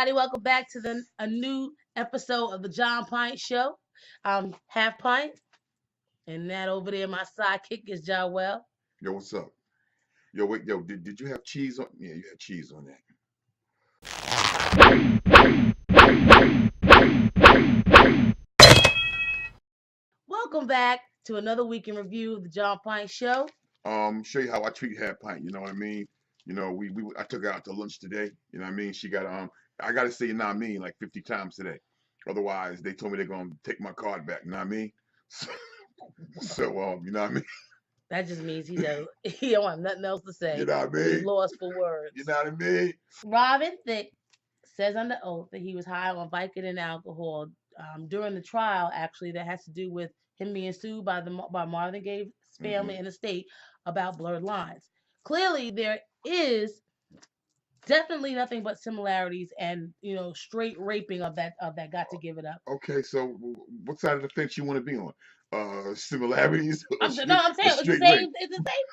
everybody. Welcome back to a new episode of the Jah Pint Show. I'm Half Pint, and that over there, my sidekick is Well. Yo, what's up? Yo, wait, yo, did you have cheese on? Yeah, you had cheese on that. Welcome back to another week in review of the Jah Pint Show. Show you how I treat Half Pint. You know what I mean? You know, I took her out to lunch today. You know what I mean? She got I gotta say you know what I mean like 50 times today. Otherwise, they told me they're gonna take my card back. You know what I mean? So you know what I mean? That just means he don't have nothing else to say. You know what I mean? He's lost for words. You know what I mean? Robin Thicke says under oath that he was high on Vicodin and alcohol during the trial. Actually, that has to do with him being sued by Marvin Gaye's family and the state about blurred lines. Clearly, there is definitely nothing but similarities and straight raping of that got to give it up. Okay, so what side of the fence you want to be on? Similarities? I'm saying it's the same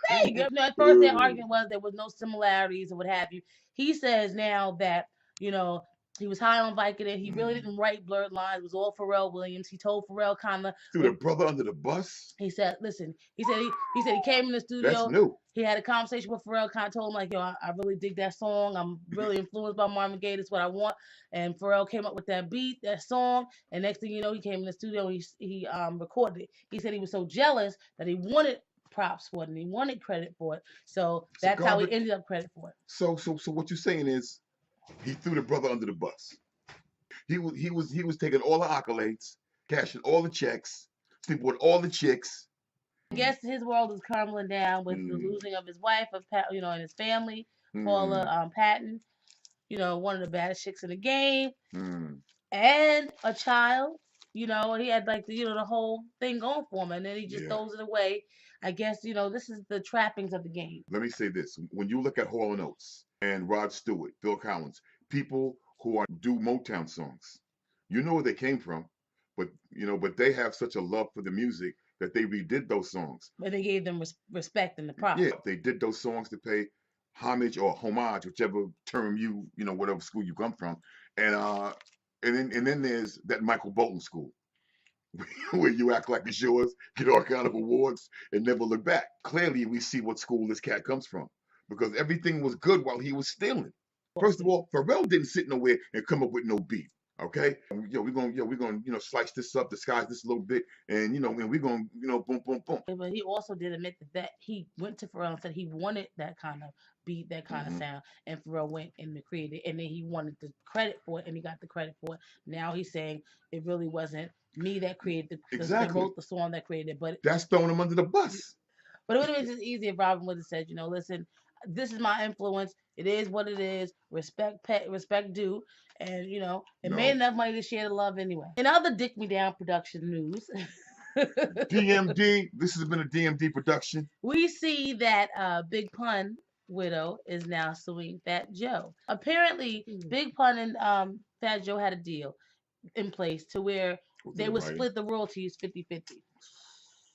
thing. At first their argument was there was no similarities and what have you. He says now that he was high on Vicodin. He really didn't write blurred lines. It was all Pharrell Williams. He told Pharrell kind of threw the brother under the bus. He said, "Listen." He said he came in the studio. That's new. He had a conversation with Pharrell. Kind of told him like, "Yo, I really dig that song. I'm really influenced by Marvin Gaye. That's what I want." And Pharrell came up with that beat, that song. And next thing you know, he came in the studio. And he recorded it. He said he was so jealous that he wanted props for it and he wanted credit for it. So that's how he ended up credit for it. So what you're saying is he threw the brother under the bus. He was taking all the accolades, cashing all the checks, sleeping with all the chicks. I guess his world is crumbling down with the losing of his wife, and his family, Paula Patton, one of the baddest chicks in the game, and a child. He had like the whole thing going for him, and then he just throws it away. I guess this is the trappings of the game. Let me say this: when you look at Hall & Oates and Rod Stewart, Phil Collins, people who do Motown songs, you know where they came from, but they have such a love for the music that they redid those songs. But they gave them respect and the props. Yeah, they did those songs to pay homage or homage, whichever term whatever school you come from, and then there's that Michael Bolton school, where you act like it's yours, get all kind of awards, and never look back. Clearly, we see what school this cat comes from, because everything was good while he was stealing. First of all, Pharrell didn't sit nowhere and come up with no beat. Okay, we're gonna slice this up, disguise this a little bit, and we're gonna boom boom boom. But he also did admit that he went to Pharrell and said he wanted that kind of beat, that kind of sound, and Pharrell went and created it, and then he wanted the credit for it, and he got the credit for it. Now he's saying it really wasn't me that created wrote the song that created it, but that's throwing him under the bus. But it would have been just easy if Robin would have said, listen, this is my influence. It is what it is. Respect due. And, it made enough money to share the love anyway. In other Dick Me Down production news. DMD, this has been a DMD production. We see that Big Pun widow is now suing Fat Joe. Apparently, Big Pun and Fat Joe had a deal in place to where they would split the royalties 50-50.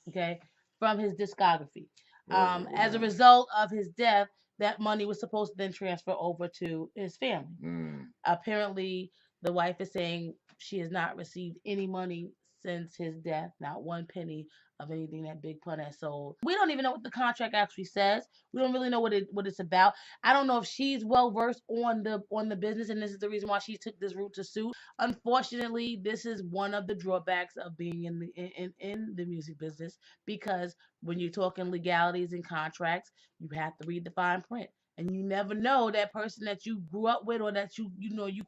Okay? From his discography. As a result of his death, that money was supposed to then transfer over to his family. Apparently, the wife is saying she has not received any money since his death, not one penny of anything that Big Pun has sold. We don't even know what the contract actually says. We don't really know what it's about. I don't know if she's well versed on the business, and this is the reason why she took this route to sue. Unfortunately, this is one of the drawbacks of being in the music business, because when you're talking legalities and contracts, you have to read the fine print. And you never know, that person that you grew up with or that you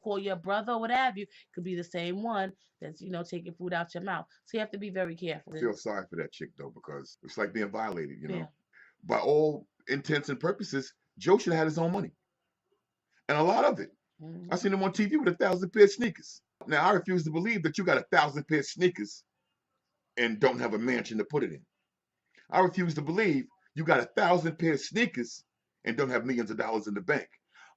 call your brother or what have you could be the same one that's taking food out your mouth. So you have to be very careful. I feel sorry for that chick though, because it's like being violated, By all intents and purposes, Joe should have had his own money. And a lot of it. I seen him on TV with 1,000 pair of sneakers. Now I refuse to believe that you got 1,000 pair of sneakers and don't have a mansion to put it in. I refuse to believe you got 1,000 pair of sneakers and don't have millions of dollars in the bank.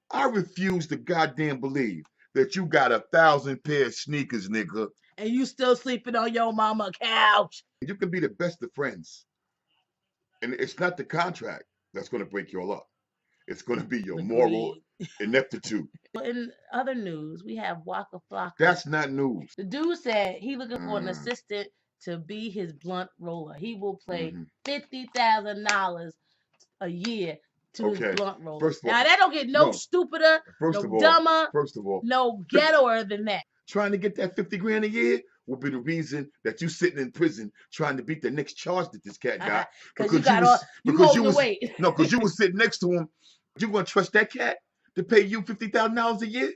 I refuse to goddamn believe that you got 1,000 pair of sneakers, nigga, and you still sleeping on your mama couch. You can be the best of friends, and it's not the contract that's going to break you all up. it's going to be your The moral greed. ineptitude. But in other news, we have Waka Flocka. That's not news. The dude said he looking for an assistant to be his blunt roller. He will pay $50,000 a year to his blunt roller. First of all, now that don't get no stupider, dumber, first of all, no ghettoer than that. Trying to get that 50 grand a year will be the reason that you sitting in prison trying to beat the next charge that this cat got. Because you was weight. No, because you was sitting next to him. You gonna trust that cat to pay you $50,000 a year?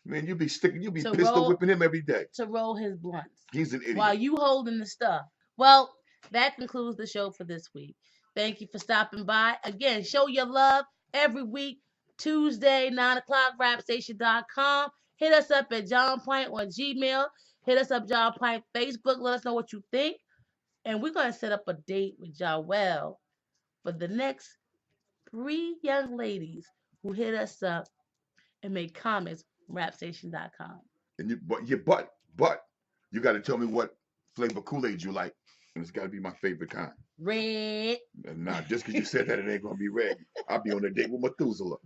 Man, you be pistol whipping him every day. To roll his blunts. He's an idiot. While you holding the stuff. Well, that concludes the show for this week. Thank you for stopping by. Again, show your love every week, Tuesday, 9 o'clock, rapstation.com. Hit us up at Jah Pint on Gmail. Hit us up, Jah Pint Facebook. Let us know what you think. And we're going to set up a date with Joelle for the next 3 young ladies who hit us up and make comments on rapstation.com. And but you got to tell me what flavor Kool-Aid you like. And it's got to be my favorite kind. Red. Nah, just because you said that, it ain't going to be red. I'll be on a date with Methuselah.